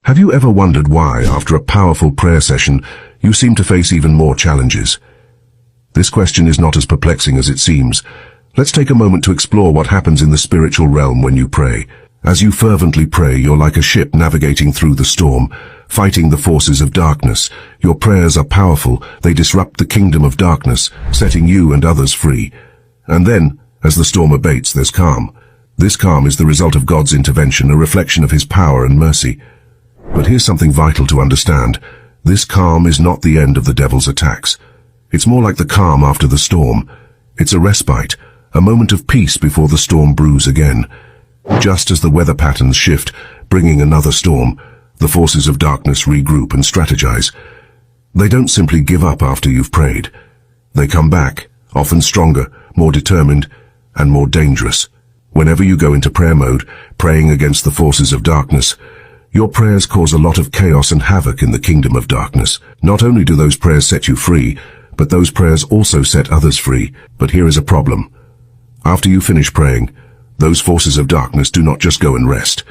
Have you ever wondered why, after a powerful prayer session, you seem to face even more challenges? This question is not as perplexing as it seems. Let's take a moment to explore what happens in the spiritual realm when you pray. As you fervently pray, you're like a ship navigating through the storm, fighting the forces of darkness. Your prayers are powerful. They disrupt the kingdom of darkness, setting you and others free. And then, as the storm abates, there's calm. This calm is the result of God's intervention, a reflection of His power and mercy. But here's something vital to understand. This calm is not the end of the devil's attacks. It's more like the calm after the storm. It's a respite, a moment of peace before the storm brews again. Just as the weather patterns shift, bringing another storm, the forces of darkness regroup and strategize. They don't simply give up after you've prayed. They come back, often stronger, more determined, and more dangerous. Whenever you go into prayer mode, praying against the forces of darkness, your prayers cause a lot of chaos and havoc in the kingdom of darkness. Not only do those prayers set you free, but those prayers also set others free. But here is a problem. After you finish praying, those forces of darkness do not just go and rest.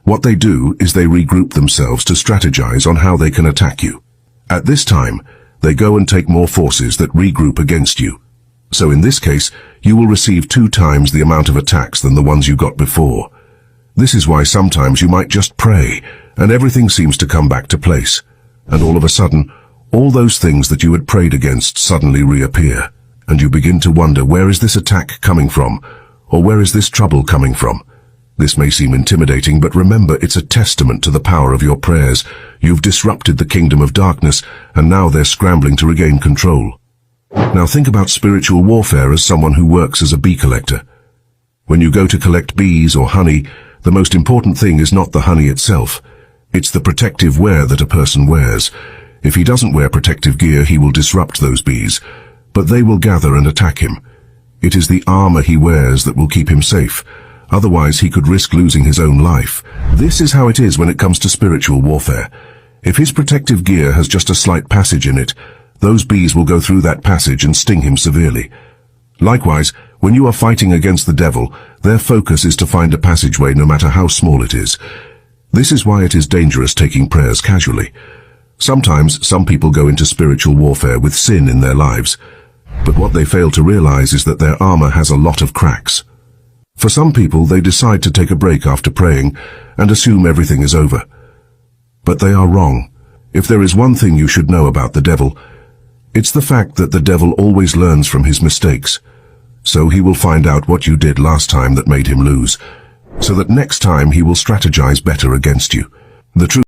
What they do is they regroup themselves to strategize on how they can attack you. At this time, they go and take more forces that regroup against you. So in this case, you will receive 2 times the amount of attacks than the ones you got before. This is why sometimes you might just pray, and everything seems to come back to place. And all of a sudden, all those things that you had prayed against suddenly reappear. And you begin to wonder, where is this attack coming from? Or where is this trouble coming from? This may seem intimidating, but remember, it's a testament to the power of your prayers. You've disrupted the kingdom of darkness, and now they're scrambling to regain control. Now think about spiritual warfare as someone who works as a bee collector. When you go to collect bees or honey, the most important thing is not the honey itself. It's the protective wear that a person wears. If he doesn't wear protective gear, he will disrupt those bees, but they will gather and attack him. It is the armor he wears that will keep him safe. Otherwise, he could risk losing his own life. This is how it is when it comes to spiritual warfare. If his protective gear has just a slight passage in it, those bees will go through that passage and sting him severely. Likewise, when you are fighting against the devil, their focus is to find a passageway no matter how small it is. This is why it is dangerous taking prayers casually. Sometimes some people go into spiritual warfare with sin in their lives, but what they fail to realize is that their armor has a lot of cracks. For some people, they decide to take a break after praying and assume everything is over. But they are wrong. If there is one thing you should know about the devil, it's the fact that the devil always learns from his mistakes. So he will find out what you did last time that made him lose, so that next time he will strategize better against you. The truth